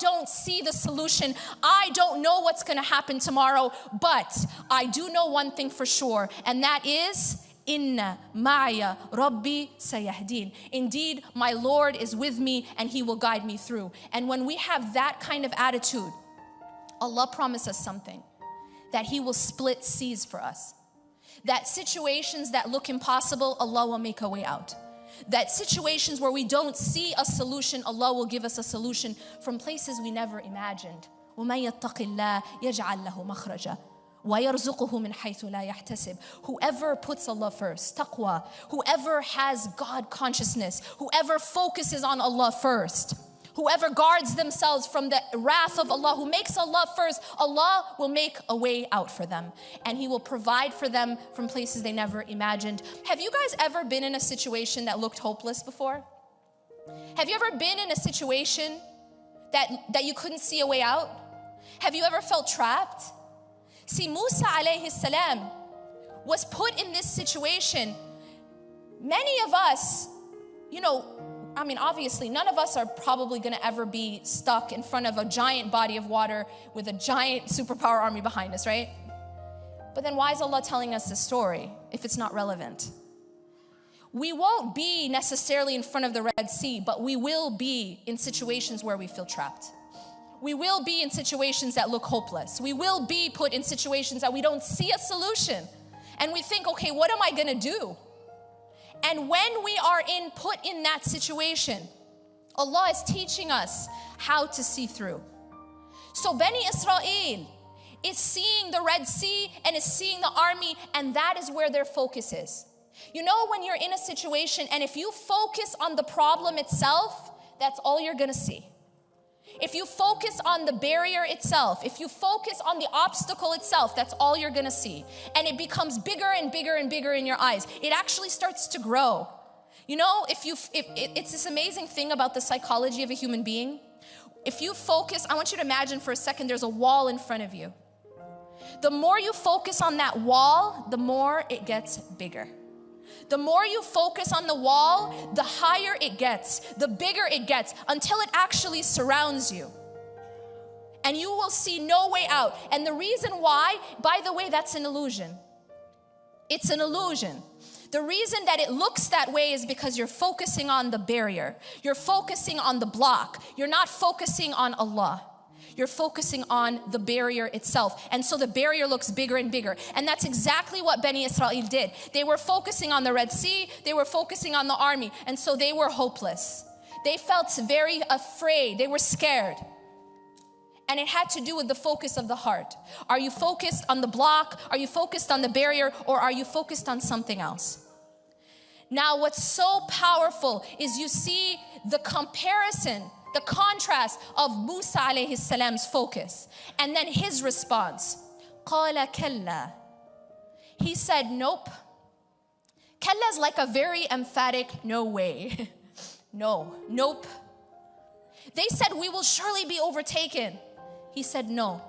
don't see the solution. I don't know what's going to happen tomorrow, but I do know one thing for sure, and that is, Inna ma'ya Rabbi sayahdin. Indeed, my Lord is with me and He will guide me through. And when we have that kind of attitude, Allah promises us something, that He will split seas for us. That situations that look impossible, Allah will make a way out. That situations where we don't see a solution, Allah will give us a solution from places we never imagined. وَمَن يَتَّقِ اللَّهَ يَجْعَلْ لَهُ مَخْرَجًا وَيَرْزُقُهُ مِنْ حَيْثُ لَا يَحْتَسِبُ. Whoever puts Allah first, taqwa, whoever has God consciousness, whoever focuses on Allah first, whoever guards themselves from the wrath of Allah, who makes Allah first, Allah will make a way out for them. And He will provide for them from places they never imagined. Have you guys ever been in a situation that looked hopeless before? Have you ever been in a situation that you couldn't see a way out? Have you ever felt trapped? See, Musa alayhi salam was put in this situation. Many of us, obviously, none of us are probably going to ever be stuck in front of a giant body of water with a giant superpower army behind us, right? But then why is Allah telling us this story if it's not relevant? We won't be necessarily in front of the Red Sea, but we will be in situations where we feel trapped. We will be in situations that look hopeless. We will be put in situations that we don't see a solution. And we think, okay, what am I going to do? And when we are put in that situation, Allah is teaching us how to see through. So Bani Israel is seeing the Red Sea and is seeing the army, and that is where their focus is. You know, when you're in a situation and if you focus on the problem itself, that's all you're going to see. If you focus on the barrier itself, if you focus on the obstacle itself, that's all you're gonna see. And it becomes bigger and bigger and bigger in your eyes. It actually starts to grow. You know, it's this amazing thing about the psychology of a human being. If you focus, I want you to imagine for a second there's a wall in front of you. The more you focus on that wall, the more it gets bigger. The more you focus on the wall, the higher it gets, the bigger it gets, until it actually surrounds you. And you will see no way out. And the reason why, by the way, that's an illusion. It's an illusion. The reason that it looks that way is because you're focusing on the barrier. You're focusing on the block. You're not focusing on Allah. You're focusing on the barrier itself. And so the barrier looks bigger and bigger. And that's exactly what Bani Israel did. They were focusing on the Red Sea. They were focusing on the army. And so they were hopeless. They felt very afraid. They were scared. And it had to do with the focus of the heart. Are you focused on the block? Are you focused on the barrier? Or are you focused on something else? Now, what's so powerful is you see the comparison, the contrast of Musa alayhi salam's focus and then his response. Qala kalla. He said, nope. Kalla is like a very emphatic no way. No, nope. They said, we will surely be overtaken. He said, no.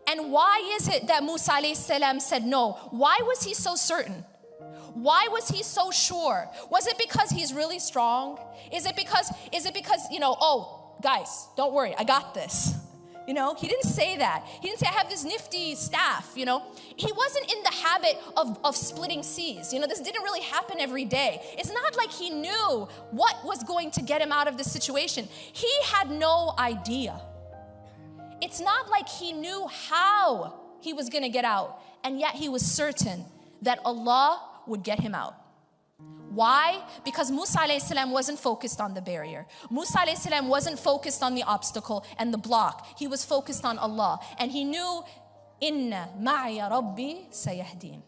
And why is it that Musa alayhi salam said no? Why was he so certain? Why was he so sure? Was it because he's really strong? Is it because, oh, guys, don't worry, I got this. He didn't say that. He didn't say, I have this nifty staff, He wasn't in the habit of splitting seas. This didn't really happen every day. It's not like he knew what was going to get him out of this situation. He had no idea. It's not like he knew how he was going to get out. And yet he was certain that Allah would get him out. Why? Because Musa alayhi salam wasn't focused on the barrier. Musa alayhi salam wasn't focused on the obstacle and the block. He was focused on Allah. And he knew, Inna ma'ya Rabbi sayahdin.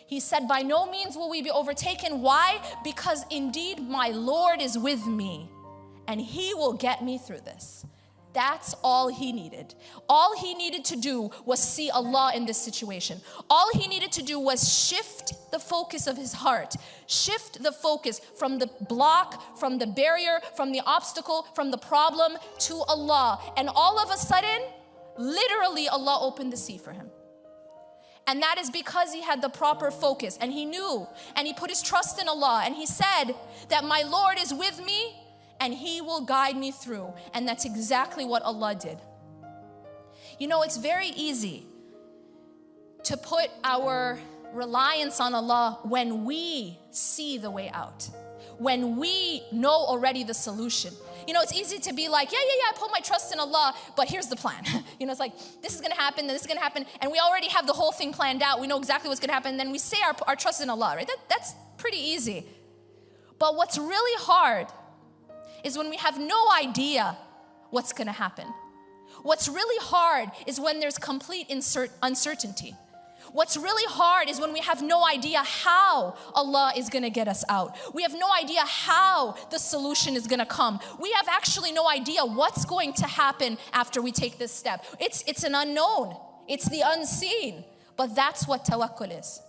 He said, by no means will we be overtaken. Why? Because indeed my Lord is with me and He will get me through this. That's all he needed. All he needed to do was see Allah in this situation. All he needed to do was shift the focus of his heart. Shift the focus from the block, from the barrier, from the obstacle, from the problem to Allah. And all of a sudden, literally Allah opened the sea for him. And that is because he had the proper focus and he knew and he put his trust in Allah and he said that my Lord is with me and He will guide me through. And that's exactly what Allah did. You know, it's very easy to put our reliance on Allah when we see the way out, when we know already the solution. You know, it's easy to be like, yeah, I put my trust in Allah, but here's the plan. You know, it's like, this is going to happen, then this is going to happen, and we already have the whole thing planned out. We know exactly what's going to happen, and then we say our trust in Allah, right? That's pretty easy. But what's really hard is when we have no idea what's going to happen. What's really hard is when there's complete uncertainty. What's really hard is when we have no idea how Allah is going to get us out. We have no idea how the solution is going to come. We have actually no idea what's going to happen after we take this step. It's an unknown. It's the unseen. But that's what tawakkul is.